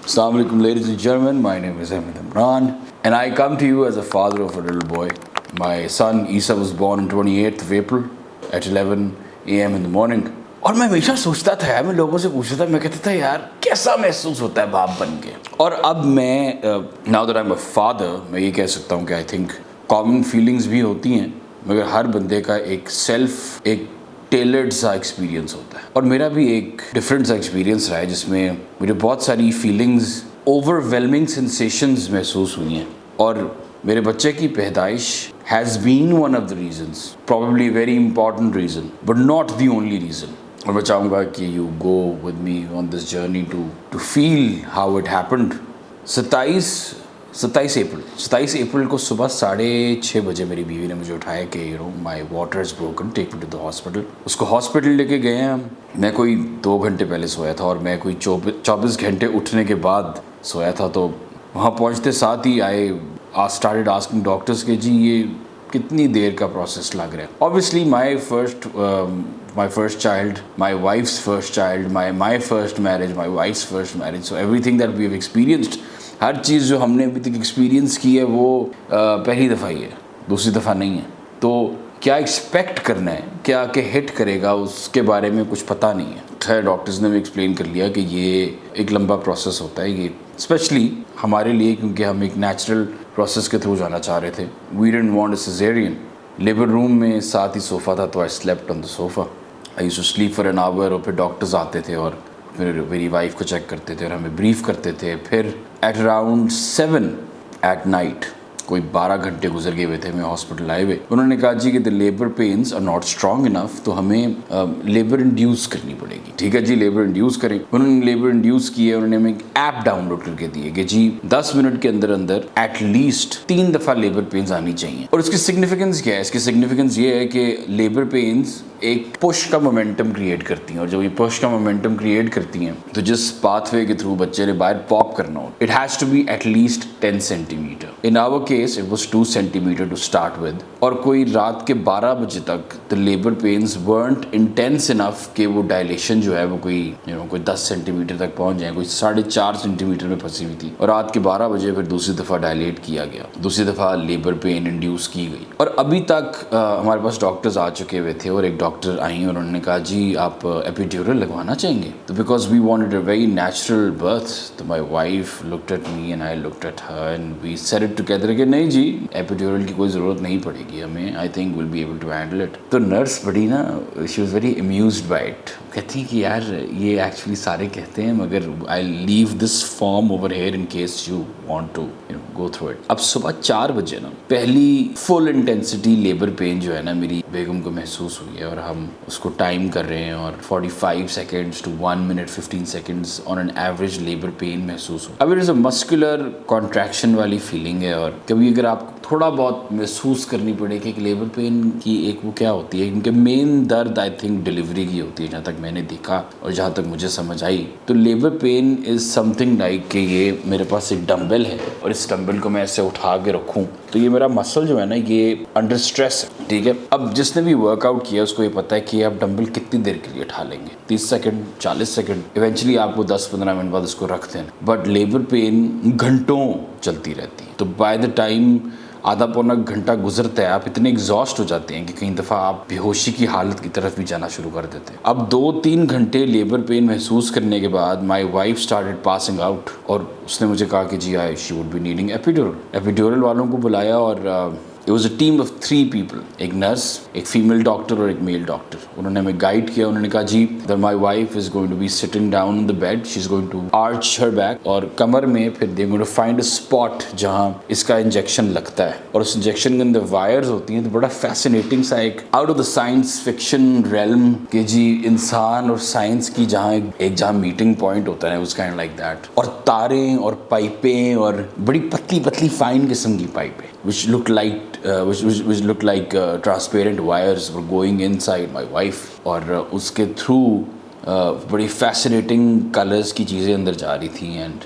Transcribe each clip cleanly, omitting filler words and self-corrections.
Assalamu alaikum, ladies and gentlemen. My name is Ahmed Imran, and I come to you as a father of a little boy. My son Isa was born on 28th of April at 11 a.m. in the morning. और मैं हमेशा सोचता था यार, मैं लोगों से पूछता था, मैं कहता था यार कैसा महसूस होता है बाप बन के। और अब मैं now that I am a father, मैं ये कह सकता हूँ कि आई थिंक कॉमन फीलिंग्स भी होती हैं, मगर हर बंदे का एक टेलर्ड सा एक्सपीरियंस होता है। और मेरा भी एक डिफरेंट सा एक्सपीरियंस रहा है जिसमें मुझे बहुत सारी फीलिंग्स, ओवरवेलमिंग सेंसेशंस महसूस हुई हैं। और मेरे बच्चे की पैदाइश has been one of the reasons, probably very important reason, but not the only reason. और मैं चाहूँगा कि you go with me on this journey to feel how it happened. 27 अप्रैल को सुबह 6:30 बजे मेरी बीवी ने मुझे उठाया कि my water is broken, take me to the hospital. उसको हॉस्पिटल लेके गए हैं हम। मैं कोई 2 घंटे पहले सोया था और मैं कोई 24 घंटे उठने के बाद सोया था। तो वहाँ पहुँचते साथ ही आई स्टार्टेड आस्किंग डॉक्टर्स के जी ये कितनी देर का प्रोसेस लग रहा है। Obviously my first child, my wife's first child, my first marriage, my wife's first marriage, so everything that we have experienced, हर चीज़ जो हमने अभी तक एक्सपीरियंस की है वो पहली दफ़ा ही है, दूसरी दफ़ा नहीं है। तो क्या एक्सपेक्ट करना है, क्या के हिट करेगा, उसके बारे में कुछ पता नहीं है। खैर डॉक्टर्स ने भी एक्सप्लेन कर लिया कि ये एक लंबा प्रोसेस होता है, ये स्पेशली हमारे लिए, क्योंकि हम एक नेचुरल प्रोसेस के थ्रू जाना चाह रहे थे। We didn't want a caesarean. Labour room में साथ ही सोफ़ा था, तो I slept on the sofa. I used to sleep for an hour, और फिर डॉक्टर्स आते थे और फिर मेरी वाइफ को चेक करते थे और हमें ब्रीफ करते थे। फिर एट अराउंड 7 एट नाइट, कोई 12 घंटे गुजर गए हुए थे, मैं हॉस्पिटल आए हुए। उन्होंने कहा जी कि the labour pains are not strong enough, तो हमें लेबर इंड्यूस करनी पड़ेगी। ठीक है जी, लेबर इंड्यूस करें। उन्होंने लेबर इंड्यूस किए, उन्होंने हमें एक ऐप डाउनलोड करके दिए कि जी 10 मिनट के अंदर अंदर एटलीस्ट 3 दफ़ा लेबर पेन्स आनी चाहिए। और इसकी सिग्निफिकेंस क्या है? इसकी सिग्निफिकेंस ये है कि लेबर पेन्स एक पुश का मोमेंटम क्रिएट करती हैं, और जब ये पुश का मोमेंटम क्रिएट करती हैं तो जिस पाथवे के थ्रू बच्चे ने बाहर पॉप करना हो, it has to be at least 10 centimetre. In our case it was 2 centimetre to start with. और कोई रात के 12 बजे तक the labour pains weren't intense enough कि वो डायलेशन जो है वो कोई 10 सेंटीमीटर तक पहुंच जाए, कोई 4.5 सेंटीमीटर में फंसी हुई थी। और रात के 12 बजे फिर दूसरी दफ़ा डायलेट किया गया, दूसरी दफ़ा लेबर पेन इंड्यूस की गई। और अभी तक हमारे पास डॉक्टर्स आ चुके हुए थे, और एक डॉक्टर आई और उन्होंने कहा जी आप एपिड्यूरल लगवाना चाहेंगे। तो because we wanted a very natural birth, तो my wife looked at me and I looked at her and we said it together कि नहीं जी एपिड्यूरल की कोई ज़रूरत नहीं पड़ेगी हमें, I think will be able to handle it. तो नर्स बड़ी ना, she was very amused by it. कहती हैं कि यार ये एक्चुअली सारे कहते हैं, मगर I leave this form over here in case you want to go through it. अब सुबह 4 बजे ना पहली फुल इंटेंसिटी लेबर पेन जो है ना मेरी बेगम को महसूस हुई है, और हम उसको टाइम कर रहे हैं, और 45 seconds to 1 minute 15 seconds on an average labour pain महसूस हो। अब it is a muscular contraction वाली फीलिंग है, और कभी अगर आपको थोड़ा बहुत महसूस करनी पड़े कि लेबर पेन की एक वो क्या होती है, क्योंकि मेन दर्द आई थिंक डिलीवरी की होती है, जहाँ तक मैंने देखा और जहाँ तक मुझे समझ आई। तो labour pain is something like कि ये मेरे पास एक डंबल है, और इस डंबल को मैं ऐसे उठा के रखूँ तो ये मेरा मसल जो है ना ये अंडर स्ट्रेस है। ठीक है, अब जिसने भी वर्कआउट किया उसको ये पता है कि आप डंबल कितनी देर के लिए उठा लेंगे, 30 सेकंड, 40 सेकंड, इवेंचुअली आपको 10-15 मिनट बाद उसको रख देना। बट लेबर पेन घंटों चलती रहती है, तो बाय द टाइम आधा पौना घंटा गुजरता है, आप इतने एग्जॉस्ट हो जाते हैं कि कई दफ़ा आप बेहोशी की हालत की तरफ भी जाना शुरू कर देते हैं। अब 2-3 घंटे लेबर पेन महसूस करने के बाद my wife started passing out, और उसने मुझे कहा कि जी she would be needing epidural. Epidural वालों को बुलाया, और it was a team of 3 people, एक नर्स, एक फीमेल डॉक्टर और एक मेल डॉक्टर। उन्होंने हमें गाइड किया, उन्होंने कहा जी that my wife is going to be sitting down on the bed, she is going to arch her back, और कमर में फिर they going to find a spot जहां इसका इंजेक्शन लगता है, और उस इंजेक्शन के अंदर वायर्स होती हैं। तो बड़ा फैसिनेटिंग सा एक out of the science fiction realm के जी इंसान और साइंस की जहाँ मीटिंग पॉइंट होता है, उस काइंड लाइक दैट। और तारें और पाइपें और बड़ी पतली पतली फाइन किस्म की पाइपें which looked like transparent wires were going inside my wife, और उसके थ्रू बड़ी फैसिनेटिंग कलर्स की चीज़ें अंदर जा रही थी, एंड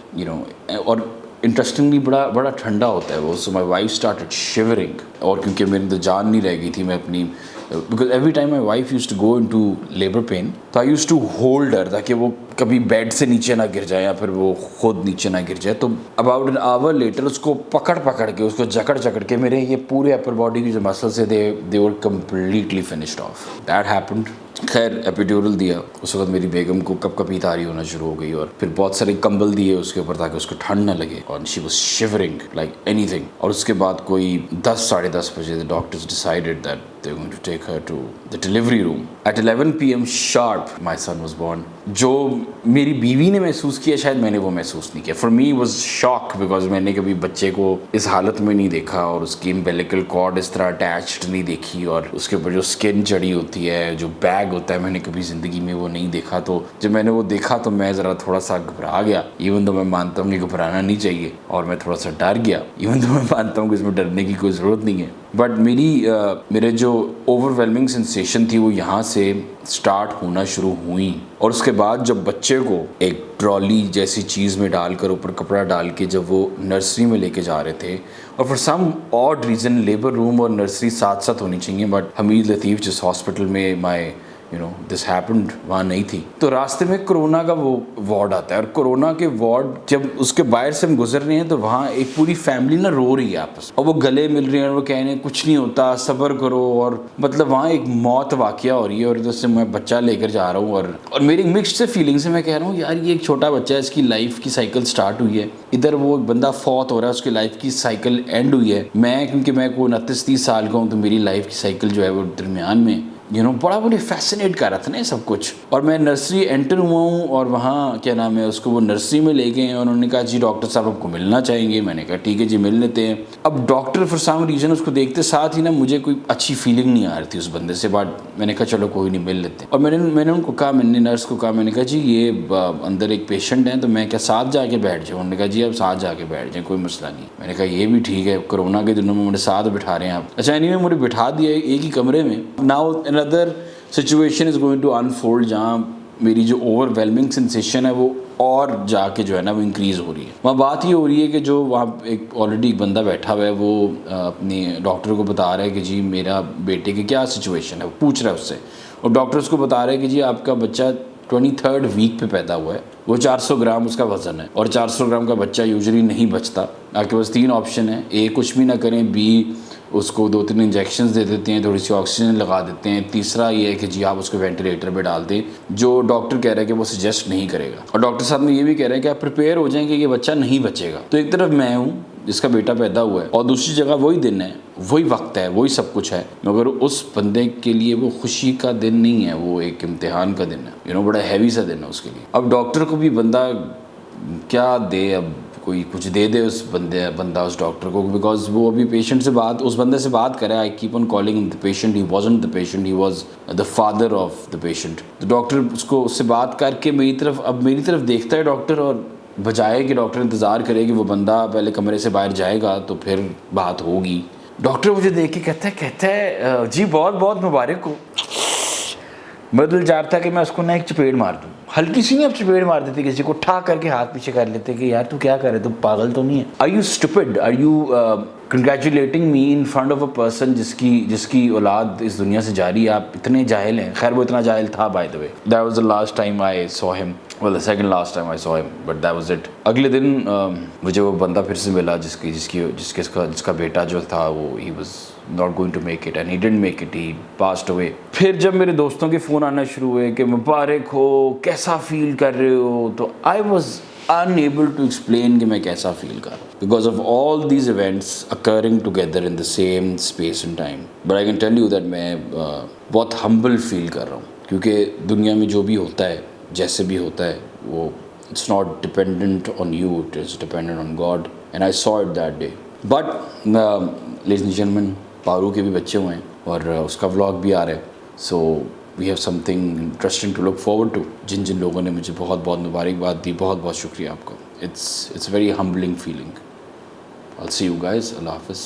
और इंटरेस्टिंगली बड़ा ठंडा होता है वो। सो माई वाइफ स्टार्टेड शिवरिंग, और क्योंकि मेरी तो जान नहीं रह गई थी, मैं अपनी because every time my wife use to go into labour pain, तो I use to hold her ताकि वो कभी बेड से नीचे ना गिर जाए या फिर वो खुद नीचे ना गिर जाए। तो अबाउट एन आवर लेटर उसको पकड़ के उसको जकड़ के मेरे ये पूरे अपर बॉडी की जो मसल्स है they were completely finished off. That happened. खैर एपिड्यूरल दिया, उस वक्त मेरी बेगम को कभी तारी होना शुरू हो गई और फिर बहुत सारे कंबल दिए उसके ऊपर ताकि उसको ठंड ना लगे और she was shivering like anything. और उसके बाद कोई 10 साढ़े 10 बजे the doctors decided that they were going to take her to the delivery room. At 11 PM sharp my son was born. जो मेरी बीवी ने महसूस किया शायद मैंने वो महसूस नहीं किया। For me was shock because मैंने कभी बच्चे को इस हालत में नहीं देखा और उसकी अम्बिलिकल कॉर्ड इस तरह अटैच्ड नहीं देखी और उसके ऊपर जो स्किन चढ़ी होती है, जो बैग होता है, मैंने कभी ज़िंदगी में वो नहीं देखा। तो जब मैंने वो देखा तो मैं ज़रा थोड़ा सा घबरा गया, इवन तो मैं मानता हूँ कि घबराना नहीं चाहिए, और मैं थोड़ा सा डर गया, इवन तो मैं मानता हूँ कि इसमें डरने की कोई ज़रूरत नहीं है। बट मेरे जो ओवरवेलमिंग सेंसेशन थी वो यहाँ से स्टार्ट होना शुरू हुई। और उसके बाद जब बच्चे को एक ट्रॉली जैसी चीज़ में डालकर ऊपर कपड़ा डाल के जब वो नर्सरी में लेके जा रहे थे, और for some odd reason labour room और नर्सरी साथ साथ होनी चाहिए, बट हमीद लतीफ़ जिस हॉस्पिटल में माई दिस हैपेंड वहाँ नहीं थी। तो रास्ते में कोरोना का वो वार्ड आता है और कोरोना के वार्ड जब उसके बाहर से हम गुजर रहे हैं तो वहाँ एक पूरी फैमिली ना रो रही है आपस में, और वो गले मिल रही है और वो कह रहे हैं कुछ नहीं होता, सब्र करो। और मतलब वहाँ एक मौत वाक़या हो रही है और इधर से मैं बच्चा लेकर जा रहा हूँ और मेरी मिक्स्ड से फीलिंग से मैं कह रहा हूँ यार ये एक छोटा बच्चा है, इसकी लाइफ की साइकिल स्टार्ट हुई है, इधर वो बंदा फौत हो रहा है, उसकी लाइफ की साइकिल एंड हुई है। मैं क्योंकि मैं को 29-30 साल का हूँ तो मेरी लाइफ की साइकिल जो है वो दरमियान में बड़ा मुझे फैसिनेट कर रहा था ना ये सब कुछ। और मैं नर्सरी एंटर हुआ हूँ और वहाँ क्या नाम है उसको वो नर्सरी में ले गए और उन्होंने कहा जी डॉक्टर साहब आपको मिलना चाहेंगे। मैंने कहा ठीक है जी मिल लेते हैं। अब डॉक्टर फॉर सम रीज़न उसको देखते साथ ही ना मुझे कोई अच्छी फीलिंग नहीं आ रही थी उस बंदे से, बट मैंने कहा चलो कोई नहीं मिल लेते। और मैंने उनको कहा, मैंने नर्स को कहा, मैंने कहा जी ये अंदर एक पेशेंट है तो मैं क्या साथ जाके बैठ जाऊँ? उन्होंने कहा जी आप साथ जाके बैठ जाएँ, कोई मसला नहीं। मैंने कहा ये भी ठीक है, कोरोना के दिनों में मुझे साथ बिठा रहे हैं आप। अच्छा एनीवे मुझे बिठा दिया एक ही कमरे में। Now another situation is going to unfold जहाँ मेरी जो ओवरवेलमिंग सेंसेशन है वो और जाके जो है ना वो इंक्रीज़ हो रही है। वहाँ बात ये हो रही है कि जो वहाँ एक ऑलरेडी एक बंदा बैठा हुआ है वो अपने डॉक्टर को बता रहा है कि जी मेरा बेटे की क्या सिचुएशन है, वो पूछ रहा है उससे, और डॉक्टर उसको बता रहा है कि जी आपका बच्चा 23rd वीक पे पैदा हुआ है, वो 400 ग्राम उसका वज़न है, और 400 ग्राम का बच्चा यूजुअली नहीं बचता। आपके पास 3 ऑप्शन है, ए कुछ भी ना करें, बी उसको 2-3 इंजेक्शंस दे देते हैं, थोड़ी सी ऑक्सीजन लगा देते हैं, तीसरा ये है कि जी आप उसको वेंटिलेटर पे डाल दें, जो डॉक्टर कह रहा है कि वो सजेस्ट नहीं करेगा। और डॉक्टर साहब ने ये भी कह रहे हैं कि आप प्रिपेयर हो जाएं कि ये बच्चा नहीं बचेगा। तो एक तरफ मैं हूँ जिसका बेटा पैदा हुआ है और दूसरी जगह वही दिन है, वही वक्त है, वही सब कुछ है, मगर उस बंदे के लिए वो खुशी का दिन नहीं है, वो एक इम्तिहान का दिन है। बड़ा हैवी सा दिन है उसके लिए। अब डॉक्टर को भी बंदा क्या दे, अब कोई कुछ दे दे उस बंदा उस डॉक्टर को, बिकॉज वो अभी पेशेंट से बात उस बंदे से बात करे। I keep on calling the patient, he wasn't the patient, he was the father of the patient. तो डॉक्टर उससे बात करके मेरी तरफ देखता है डॉक्टर, और बजाय कि डॉक्टर इंतज़ार करे कि वो बंदा पहले कमरे से बाहर जाएगा तो फिर बात होगी, डॉक्टर मुझे देख के कहता है जी बहुत बहुत मुबारक हो। मेरा दिल चाहता कि मैं उसको ना एक चपेट मार दूँ, हल्की सी नहीं, अब चपेट मार देते किसी को, ठा करके हाथ पीछे कर लेते कि यार तू क्या कर रहे, तू पागल तो नहीं है? Are you stupid? Are you congratulating me in front of a person जिसकी औलाद इस दुनिया से जा रही है? आप इतने जाहिल हैं। खैर वो इतना जाहिल था by the way. That was the last time I saw him, well the second last time I saw him, but that was it. अगले दिन मुझे वो बंदा फिर से मिला जिसका बेटा जो था वो he was not going to make it and he didn't make it, he passed away. फिर जब मेरे दोस्तों के फ़ोन आना शुरू हुए कि मुबारक हो, कैसा फील कर रहे हो, तो I was unable to explain कि मैं कैसा फील कर रहा हूँ, because of all these events occurring together in the same space and time. But I can tell you that मैं बहुत humble फील कर रहा हूँ, क्योंकि दुनिया में जो भी होता है, जैसे भी होता है, वो it's not dependent on you, it is dependent on God, and I saw it that day. But ladies and gentlemen, Paru के भी बच्चे हुए हैं और उसका व्लॉग भी आ रहा है, so we have something interesting to look forward to. जिन लोगों ने मुझे बहुत बहुत मुबारकबाद दी, बहुत बहुत शुक्रिया आपको। It's very humbling feeling. I will see you guys. अल्लाह हाफ़िज़।